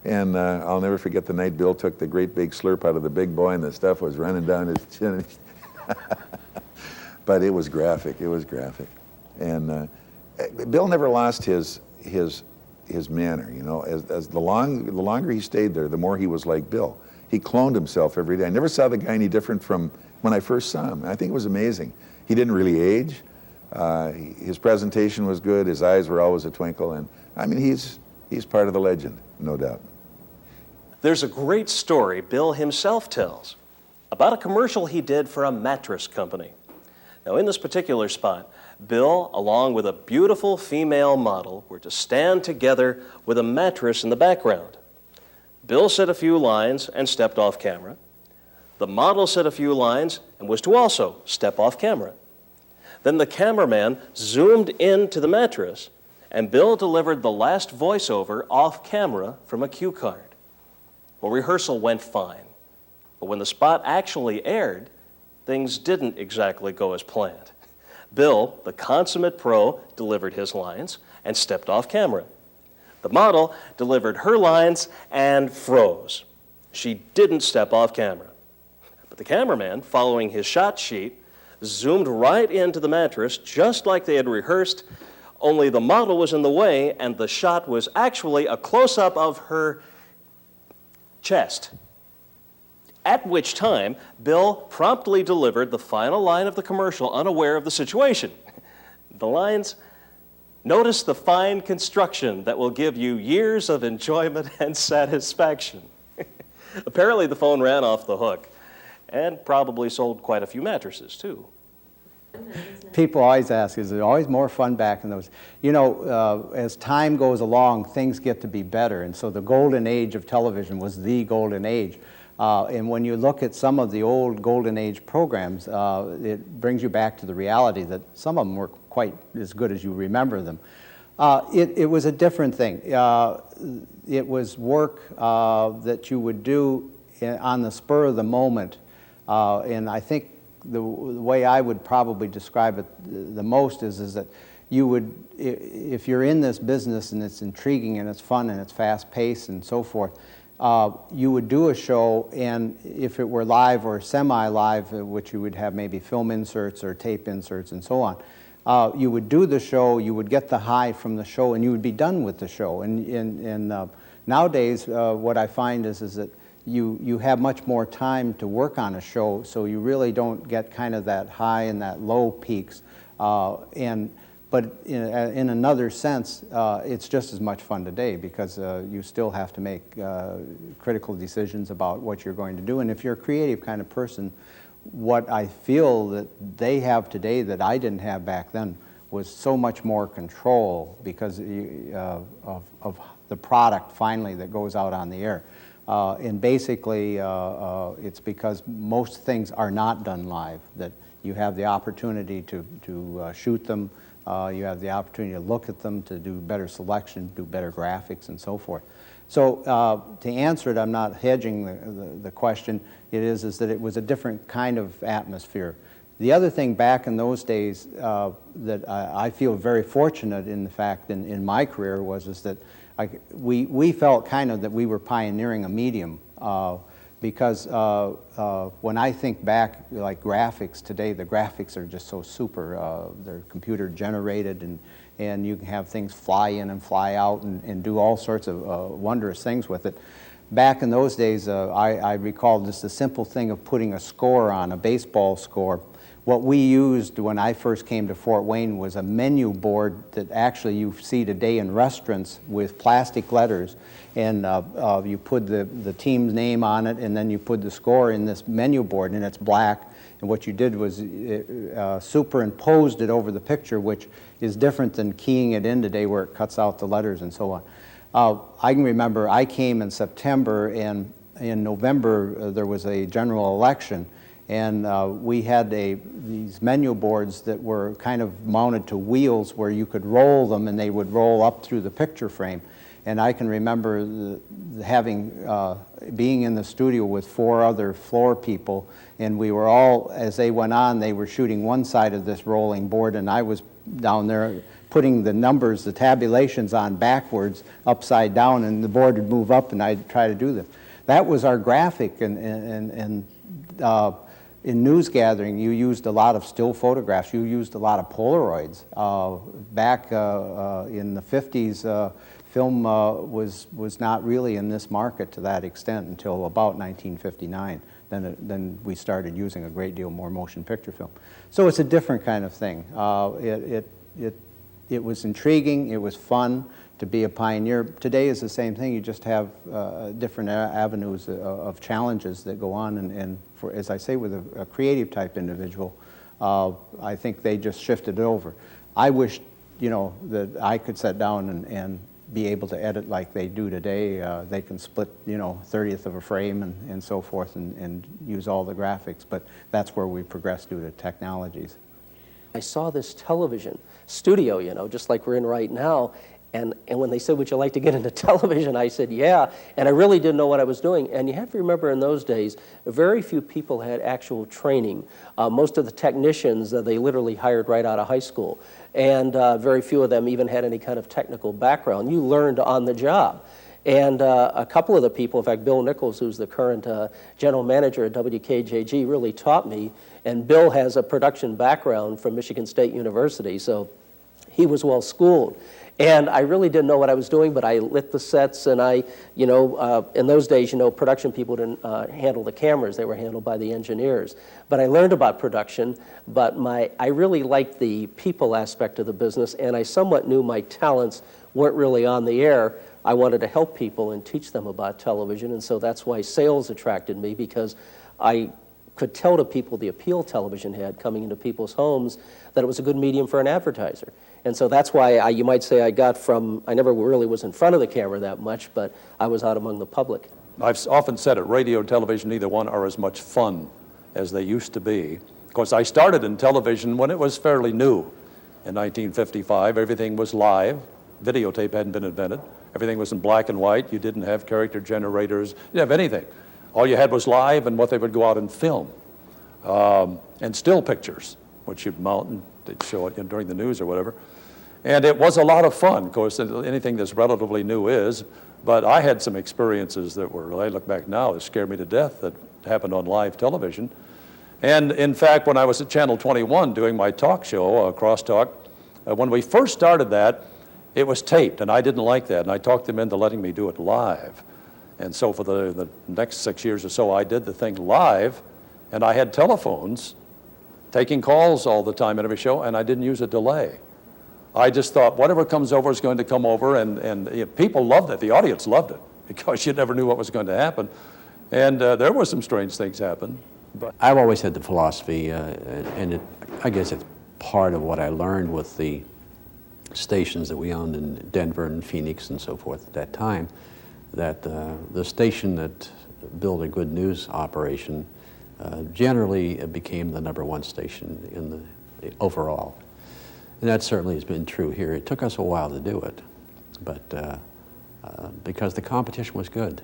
Speaker 15: And I'll never forget the night Bill took the great big slurp out of the big boy and the stuff was running down his chin. But it was graphic, it was graphic. And Bill never lost his manner, you know. As the longer he stayed there, the more he was like Bill. He cloned himself every day. I never saw the guy any different from when I first saw him. I think it was amazing. He didn't really age. His presentation was good. His eyes were always a twinkle. And I mean, he's part of the legend, no doubt.
Speaker 1: There's a great story Bill himself tells about a commercial he did for a mattress company. Now, in this particular spot, Bill, along with a beautiful female model, were to stand together with a mattress in the background. Bill said a few lines and stepped off camera. The model said a few lines and was to also step off camera. Then the cameraman zoomed into the mattress, and Bill delivered the last voiceover off camera from a cue card. Well, rehearsal went fine, but when the spot actually aired, things didn't exactly go as planned. Bill, the consummate pro, delivered his lines and stepped off camera. The model delivered her lines and froze. She didn't step off camera. But the cameraman, following his shot sheet, zoomed right into the mattress just like they had rehearsed, only the model was in the way and the shot was actually a close-up of her chest. At which time, Bill promptly delivered the final line of the commercial, unaware of the situation. The lines, "Notice the fine construction that will give you years of enjoyment and satisfaction." Apparently the phone ran off the hook and probably sold quite a few mattresses too.
Speaker 20: People always ask, is it always more fun back in those? You know, as time goes along, things get to be better, and so the golden age of television was the golden age. And when you look at some of the old golden age programs, it brings you back to the reality that some of them were quite as good as you remember them. It was a different thing. It was work that you would do on the spur of the moment, and I think the way I would probably describe it the most is that you would, if you're in this business and it's intriguing and it's fun and it's fast-paced and so forth, you would do a show, and if it were live or semi-live, which you would have maybe film inserts or tape inserts and so on, you would do the show, you would get the high from the show, and you would be done with the show. And nowadays, what I find is that you have much more time to work on a show, so you really don't get kind of that high and that low peaks. But in another sense, it's just as much fun today because you still have to make critical decisions about what you're going to do. And if you're a creative kind of person, what I feel that they have today that I didn't have back then was so much more control because of the product finally that goes out on the air. And basically, it's because most things are not done live, that you have the opportunity to shoot them, you have the opportunity to look at them, to do better selection, do better graphics, and so forth. So to answer it, I'm not hedging the question, it is that it was a different kind of atmosphere. The other thing back in those days that I feel very fortunate in the fact in my career is that we felt kind of that we were pioneering a medium because when I think back, like graphics today, the graphics are just so super. They're computer generated and you can have things fly in and fly out and do all sorts of wondrous things with it. Back in those days, I recall just the simple thing of putting a score on, a baseball score. What we used when I first came to Fort Wayne was a menu board that actually you see today in restaurants with plastic letters, and you put the team's name on it, and then you put the score in this menu board, and it's black. And what you did was superimposed it over the picture, which is different than keying it in today where it cuts out the letters and so on. I can remember I came in September, and in November there was a general election. And we had these menu boards that were kind of mounted to wheels where you could roll them and they would roll up through the picture frame. And I can remember being in the studio with 4 other floor people, and we were all, as they went on, they were shooting one side of this rolling board, and I was down there, putting the numbers, the tabulations on backwards, upside down, and the board would move up and I'd try to do this. That was our graphic, and in news gathering, you used a lot of still photographs. You used a lot of Polaroids. Back in the 50s, film was not really in this market to that extent until about 1959. Then we started using a great deal more motion picture film. So it's a different kind of thing. It was intriguing. It was fun to be a pioneer. Today is the same thing. You just have different avenues of challenges that go on, and for, as I say, with a creative type individual, I think they just shifted it over. I wish, you know, that I could sit down and be able to edit like they do today. They can split, you know, 1/30th of a frame and so forth, and use all the graphics, but that's where we progressed due to technologies.
Speaker 18: I saw this television studio, you know, just like we're in right now, and when they said, would you like to get into television, I said, yeah, and I really didn't know what I was doing. And you have to remember, in those days, very few people had actual training. Most of the technicians, they literally hired right out of high school, and very few of them even had any kind of technical background. You learned on the job. And a couple of the people, in fact, Bill Nichols, who's the current general manager at WKJG, really taught me. And Bill has a production background from Michigan State University, so he was well schooled. And I really didn't know what I was doing, but I lit the sets, and I, you know, in those days, you know, production people didn't handle the cameras. They were handled by the engineers. But I learned about production, but I really liked the people aspect of the business, and I somewhat knew my talents weren't really on the air. I wanted to help people and teach them about television, and so that's why sales attracted me, because I could tell to people the appeal television had coming into people's homes, that it was a good medium for an advertiser. And so that's why you might say I got from, I never really was in front of the camera that much, but I was out among the public.
Speaker 21: I've often said it, radio and television, neither one are as much fun as they used to be. Of course, I started in television when it was fairly new. In 1955, everything was live. Videotape hadn't been invented. Everything was in black and white. You didn't have character generators. You didn't have anything. All you had was live and what they would go out and film. And still pictures, which you'd mount and they'd show it during the news or whatever. And it was a lot of fun. Of course, anything that's relatively new is. But I had some experiences that were, I look back now, it scared me to death, that happened on live television. And in fact, when I was at Channel 21 doing my talk show, Crosstalk, when we first started that, it was taped, and I didn't like that, and I talked them into letting me do it live. And so for the next 6 years or so, I did the thing live, and I had telephones taking calls all the time in every show, and I didn't use a delay. I just thought whatever comes over is going to come over, and you know, people loved it. The audience loved it, because you never knew what was going to happen. And there were some strange things happen. But
Speaker 22: I've always had the philosophy, and I guess it's part of what I learned with the stations that we owned in Denver and Phoenix and so forth at that time, that the station that built a good news operation generally became the #1 station in the overall. And that certainly has been true here. It took us a while to do it, but because the competition was good.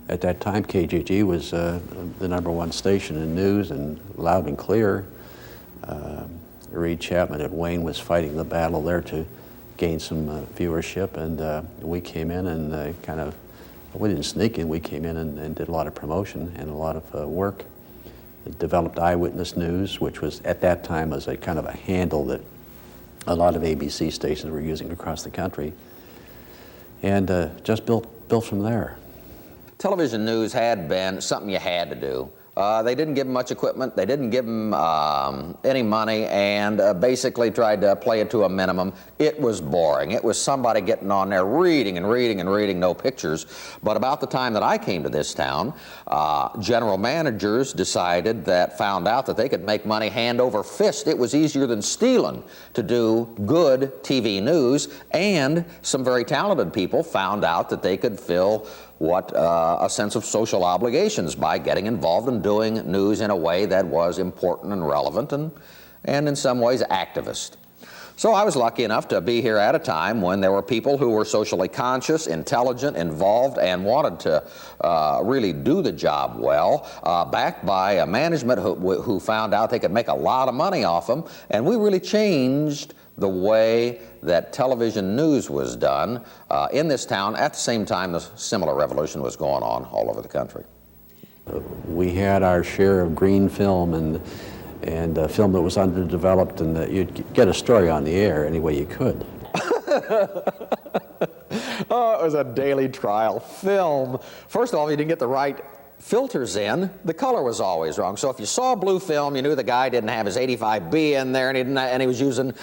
Speaker 22: At that time, KJG was the #1 station in news and loud and clear. Reed Chapman at Wayne was fighting the battle there to gain some viewership, and we came in and we didn't sneak in, we came in and did a lot of promotion and a lot of work. Developed Eyewitness News, which was at that time was a kind of a handle that a lot of ABC stations were using across the country, and just built from there.
Speaker 23: Television news had been something you had to do. They didn't give them much equipment, they didn't give them any money, and basically tried to play it to a minimum. It was boring. It was somebody getting on there reading and reading and reading, no pictures. But about the time that I came to this town, general managers found out that they could make money hand over fist. It was easier than stealing to do good TV news, and some very talented people found out that they could fill a sense of social obligations by getting involved in doing news in a way that was important and relevant and in some ways activist. So I was lucky enough to be here at a time when there were people who were socially conscious, intelligent, involved, and wanted to really do the job well, backed by a management who found out they could make a lot of money off them, and we really changed the way that television news was done in this town at the same time the similar revolution was going on all over the country.
Speaker 22: We had our share of green film and film that was underdeveloped, and you'd get a story on the air any way you could.
Speaker 23: Oh, it was a daily trial. Film. First of all, you didn't get the right filters in. The color was always wrong. So if you saw blue film, you knew the guy didn't have his 85B in there, and he was using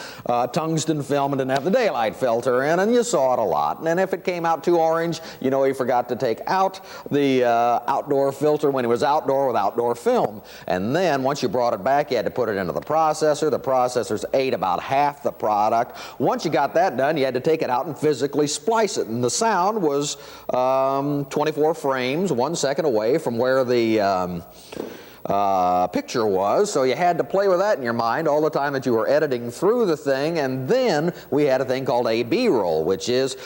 Speaker 23: tungsten film and didn't have the daylight filter in, and you saw it a lot. And then if it came out too orange, you know he forgot to take out the outdoor filter when he was outdoor with outdoor film. And then once you brought it back, you had to put it into the processor. The processors ate about half the product. Once you got that done, you had to take it out and physically splice it. And the sound was 24 frames, 1 second away from where the picture was, so you had to play with that in your mind all the time that you were editing through the thing. And then we had a thing called a B-roll, which is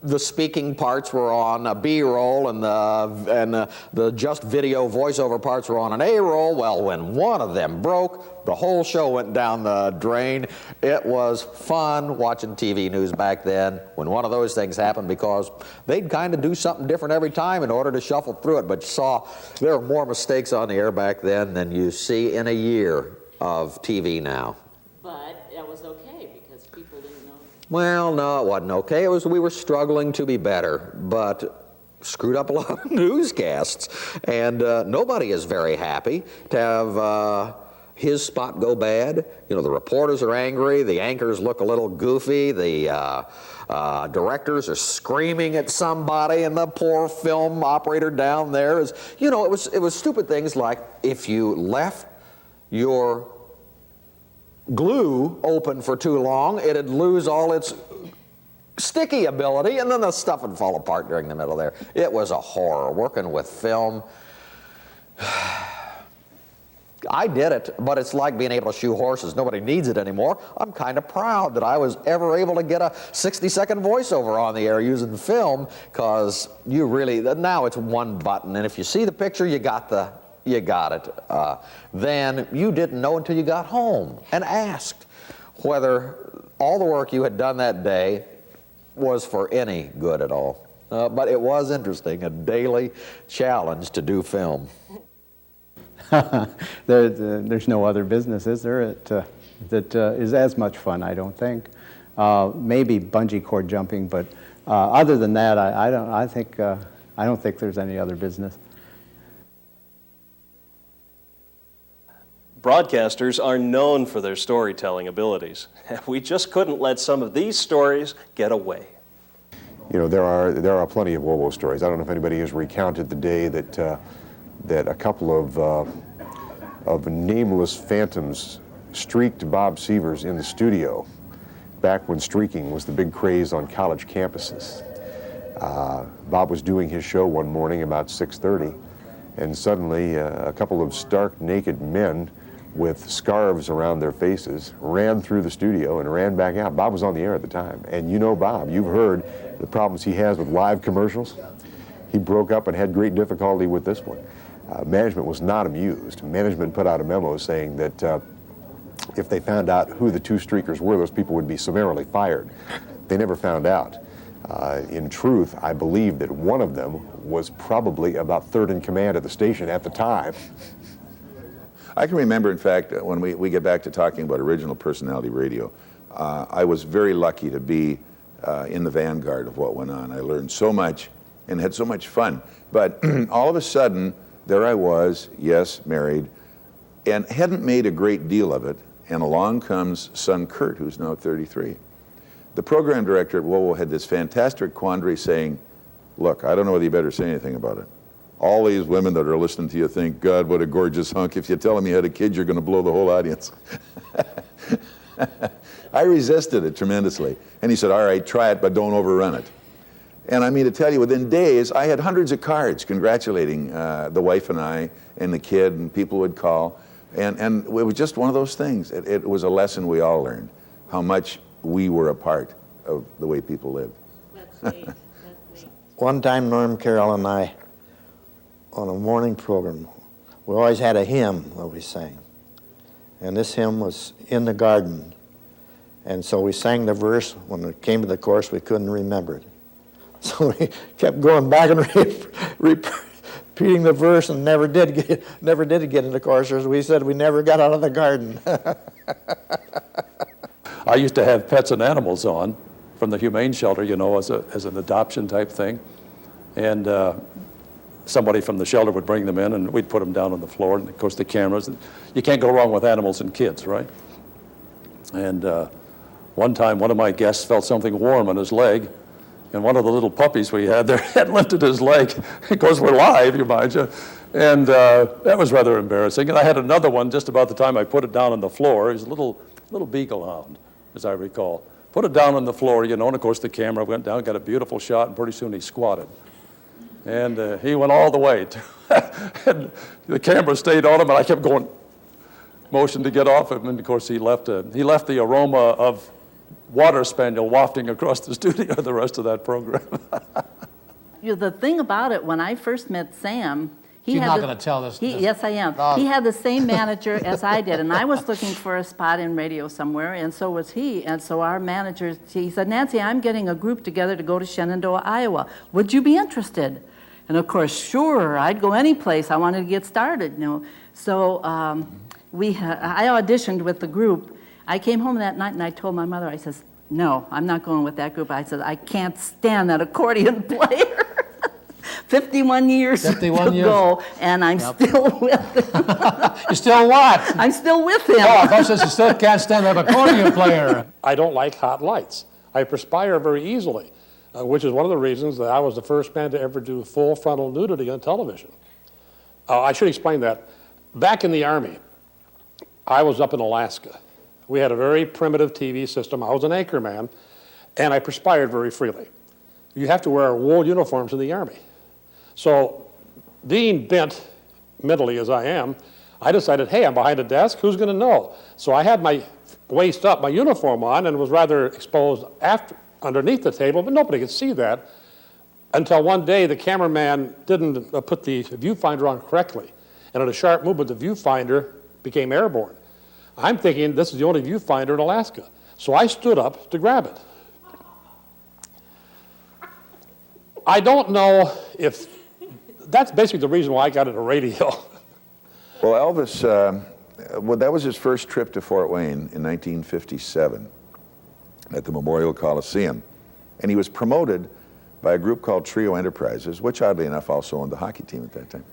Speaker 23: the speaking parts were on a B-roll and the just video voiceover parts were on an A-roll. Well, when one of them broke, the whole show went down the drain. It was fun watching TV news back then when one of those things happened, because they'd kind of do something different every time in order to shuffle through it. But you saw there were more mistakes on the air back then than you see in a year of TV now.
Speaker 8: But that was okay because people didn't know.
Speaker 23: Well, no, it wasn't okay. It was, we were struggling to be better, but screwed up a lot of newscasts. And nobody is very happy to have his spot go bad. You know, the reporters are angry, the anchors look a little goofy, the directors are screaming at somebody, and the poor film operator down there is, you know, it was stupid things like if you left your glue open for too long, it'd lose all its sticky ability, and then the stuff would fall apart during the middle there. It was a horror working with film. I did it, but it's like being able to shoe horses. Nobody needs it anymore. I'm kind of proud that I was ever able to get a 60-second voiceover on the air using film, because you really, now it's one button, and if you see the picture, you got it. Then you didn't know until you got home and asked whether all the work you had done that day was for any good at all. But it was interesting, a daily challenge to do film.
Speaker 20: There's no other business, is there, that is as much fun, I don't think. Maybe bungee cord jumping, but other than that, I don't think there's any other business.
Speaker 1: Broadcasters are known for their storytelling abilities. We just couldn't let some of these stories get away.
Speaker 17: You know, there are plenty of WOWO stories. I don't know if anybody has recounted the day that a couple of nameless phantoms streaked Bob Sievers in the studio back when streaking was the big craze on college campuses. Bob was doing his show one morning about 6:30, and suddenly a couple of stark naked men with scarves around their faces ran through the studio and ran back out. Bob was on the air at the time, and you know Bob, you've heard the problems he has with live commercials. He broke up and had great difficulty with this one. Management was not amused. Management put out a memo saying that if they found out who the two streakers were, those people would be summarily fired. They never found out. In truth, I believe that one of them was probably about third in command at the station at the time.
Speaker 15: I can remember, in fact, when we get back to talking about original personality radio, I was very lucky to be in the vanguard of what went on. I learned so much and had so much fun. But all of a sudden, there I was, yes, married, and hadn't made a great deal of it, and along comes son Kurt, who's now 33. The program director at WOWO had this fantastic quandary saying, look, I don't know whether you better say anything about it. All these women that are listening to you think, God, what a gorgeous hunk. If you tell them you had a kid, you're going to blow the whole audience. I resisted it tremendously. And he said, all right, try it, but don't overrun it. And I mean to tell you, within days, I had hundreds of cards congratulating the wife and I and the kid, and people would call. And it was just one of those things. It was a lesson we all learned, how much we were a part of the way people lived.
Speaker 4: One time, Norm Carroll and I, on a morning program, we always had a hymn that we sang. And this hymn was In the Garden. And so we sang the verse. When it came to the chorus, we couldn't remember it. So we kept going back and repeating the verse and never did get in the chorus. As we said, we never got out of the garden.
Speaker 21: I used to have pets and animals on from the Humane Shelter, you know, as an adoption type thing. And somebody from the shelter would bring them in, and we'd put them down on the floor, and of course the cameras. And you can't go wrong with animals and kids, right? And one time, one of my guests felt something warm on his leg, and one of the little puppies we had there had lifted his leg. Of course, we're live, you mind you. And that was rather embarrassing. And I had another one just about the time I put it down on the floor. He was a little beagle hound, as I recall. Put it down on the floor, you know, and of course the camera went down, got a beautiful shot, and pretty soon he squatted. And he went all the way. And the camera stayed on him, and I kept going, motion to get off him. And of course he left the aroma of water spaniel wafting across the studio the rest of that program.
Speaker 5: The thing about it, when I first met Sam,
Speaker 3: You're not going to tell this.
Speaker 5: Yes, I am. He had the same manager as I did, and I was looking for a spot in radio somewhere, and so was he. And so our manager, he said, Nancy, I'm getting a group together to go to Shenandoah, Iowa. Would you be interested? And of course, sure, I'd go any place. I wanted to get started, you know. So I auditioned with the group. I came home that night and I told my mother, I says, no, I'm not going with that group. I said, I can't stand that accordion player. 51 years ago, and I'm still with him.
Speaker 3: You still what?
Speaker 5: I'm still with him.
Speaker 3: Oh, I says you still can't stand that accordion player.
Speaker 10: I don't like hot lights. I perspire very easily, which is one of the reasons that I was the first man to ever do full frontal nudity on television. I should explain that. Back in the Army, I was up in Alaska. We had a very primitive TV system. I was an anchor man, and I perspired very freely. You have to wear wool uniforms in the Army. So, being bent mentally as I am, I decided, hey, I'm behind a desk, who's going to know? So I had my waist up, my uniform on, and was rather exposed underneath the table, but nobody could see that until one day the cameraman didn't put the viewfinder on correctly. And at a sharp movement, the viewfinder became airborne. I'm thinking this is the only viewfinder in Alaska. So I stood up to grab it. I don't know if that's basically the reason why I got into radio.
Speaker 15: Well, Elvis, that was his first trip to Fort Wayne in 1957 at the Memorial Coliseum. And he was promoted by a group called Trio Enterprises, which oddly enough also owned the hockey team at that time.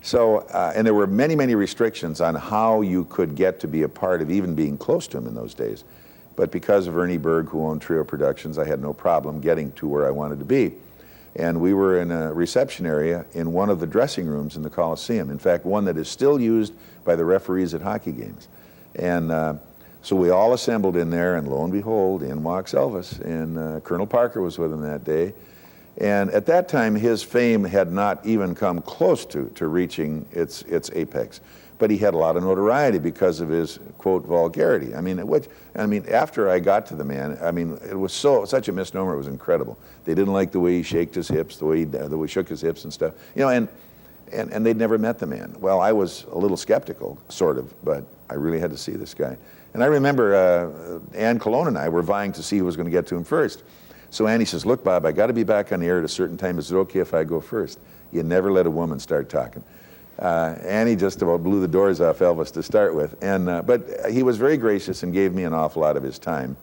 Speaker 15: So, and there were many, many restrictions on how you could get to be a part of even being close to him in those days. But because of Ernie Berg, who owned Trio Productions, I had no problem getting to where I wanted to be. And we were in a reception area in one of the dressing rooms in the Coliseum. In fact, one that is still used by the referees at hockey games. And so we all assembled in there, and lo and behold, in walks Elvis. And Colonel Parker was with him that day. And at that time, his fame had not even come close to reaching its apex. But he had a lot of notoriety because of his, quote, vulgarity. I mean, after I got to the man, I mean, it was such a misnomer, it was incredible. They didn't like the way he shaked his hips, the way he shook his hips and stuff. You know, and they'd never met the man. Well, I was a little skeptical, sort of, but I really had to see this guy. And I remember Ann Colon and I were vying to see who was going to get to him first. So Annie says, look, Bob, I got to be back on the air at a certain time. Is it okay if I go first? You never let a woman start talking. Annie just about blew the doors off Elvis to start with. But he was very gracious and gave me an awful lot of his time.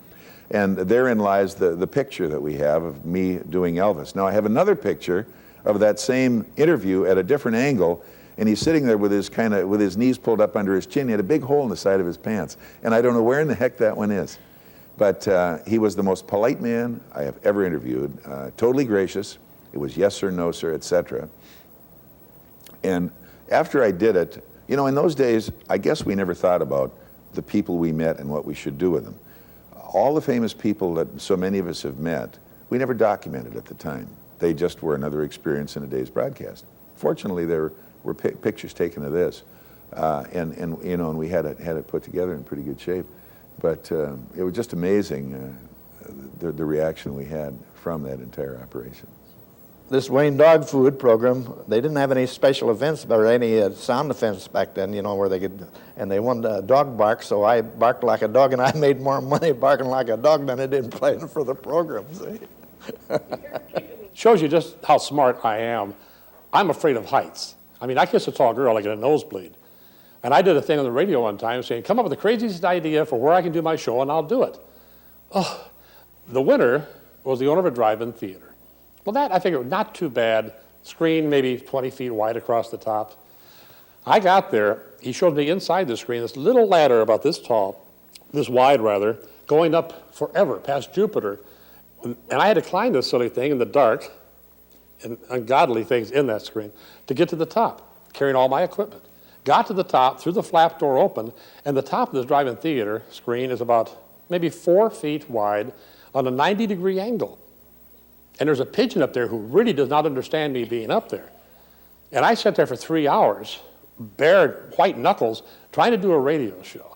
Speaker 15: And therein lies the picture that we have of me doing Elvis. Now, I have another picture of that same interview at a different angle, and he's sitting there with his knees pulled up under his chin. He had a big hole in the side of his pants. And I don't know where in the heck that one is. But he was the most polite man I have ever interviewed, totally gracious. It was yes sir, no sir, etc. And after I did it, you know, in those days, I guess we never thought about the people we met and what we should do with them. All the famous people that so many of us have met, we never documented at the time. They just were another experience in a day's broadcast. Fortunately, there were pictures taken of this, and we had it put together in pretty good shape. But it was just amazing the reaction we had from that entire operation.
Speaker 4: This Wayne Dog Food program, they didn't have any special events or any sound effects back then, you know, where they could, and they wanted a dog bark, so I barked like a dog, and I made more money barking like a dog than I did playing for the program, see?
Speaker 10: Shows you just how smart I am. I'm afraid of heights. I mean, I kiss a tall girl, I get a nosebleed. And I did a thing on the radio one time saying, come up with the craziest idea for where I can do my show, and I'll do it. Oh, the winner was the owner of a drive-in theater. Well, that, I figured, not too bad. Screen maybe 20 feet wide across the top. I got there. He showed me inside the screen this little ladder about this tall, this wide rather, going up forever past Jupiter. And I had to climb this silly thing in the dark, and ungodly things in that screen, to get to the top, carrying all my equipment. Got to the top, threw the flap door open, and the top of this drive-in theater screen is about maybe 4 feet wide on a 90-degree angle. And there's a pigeon up there who really does not understand me being up there. And I sat there for 3 hours, bared white knuckles, trying to do a radio show.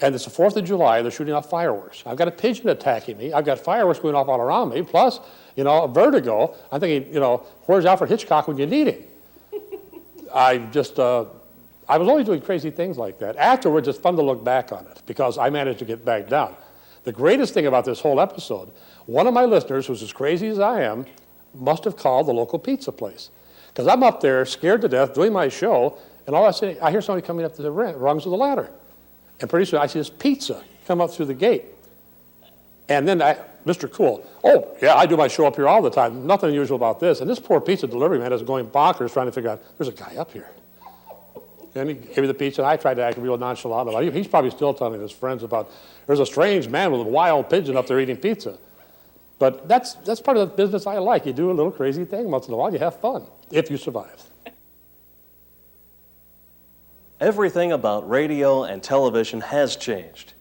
Speaker 10: And it's the 4th of July, they're shooting off fireworks. I've got a pigeon attacking me, I've got fireworks going off all around me, plus, you know, vertigo. I'm thinking, you know, where's Alfred Hitchcock when you need him? I was always doing crazy things like that. Afterwards, it's fun to look back on it, because I managed to get back down. The greatest thing about this whole episode, one of my listeners, who's as crazy as I am, must have called the local pizza place. Because I'm up there, scared to death, doing my show, and all I say, I hear somebody coming up to the rungs of the ladder. And pretty soon I see this pizza come up through the gate. And then Mr. Cool, oh, yeah, I do my show up here all the time. Nothing unusual about this. And this poor pizza delivery man is going bonkers trying to figure out, there's a guy up here. And he gave me the pizza, and I tried to act real nonchalant about it. He's probably still telling his friends about, there's a strange man with a wild pigeon up there eating pizza. But that's part of the business I like. You do a little crazy thing once in a while, you have fun, if you survive.
Speaker 1: Everything about radio and television has changed.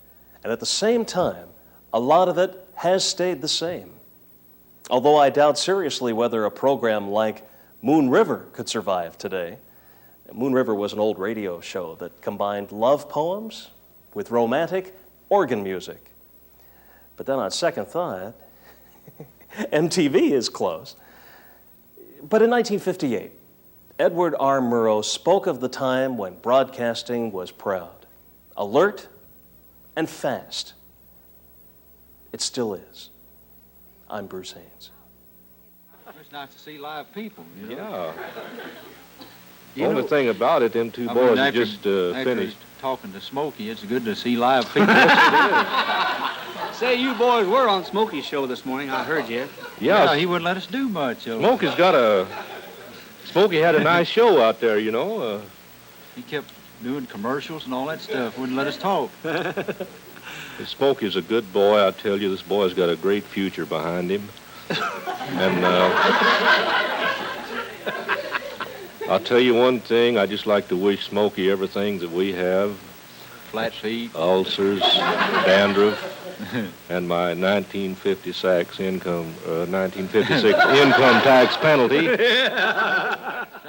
Speaker 1: And at the same time, a lot of it has stayed the same. Although I doubt seriously whether a program like Moon River could survive today. Moon River was an old radio show that combined love poems with romantic organ music. But then on second thought, MTV is closed. But in 1958, Edward R. Murrow spoke of the time when broadcasting was proud, alert, and fast. It still is. I'm Bruce Haynes.
Speaker 6: It's nice to see live people, you know?
Speaker 9: Yeah.
Speaker 6: You
Speaker 9: Only
Speaker 6: know,
Speaker 9: thing about it, them two boys that just finished.
Speaker 6: Talking to Smokey, it's good to see live people. Yes, it is.
Speaker 7: Say, you boys were on Smokey's show this morning. I heard you.
Speaker 9: Yeah,
Speaker 6: he wouldn't let us do much.
Speaker 9: Smokey had a nice show out there, you know.
Speaker 6: He kept doing commercials and all that stuff. Wouldn't let us talk.
Speaker 9: Smokey's a good boy. I tell you, this boy's got a great future behind him. And I'll tell you one thing. I just like to wish Smokey everything that we have.
Speaker 6: Flat feet.
Speaker 9: Ulcers, dandruff, and my 1956 income tax penalty.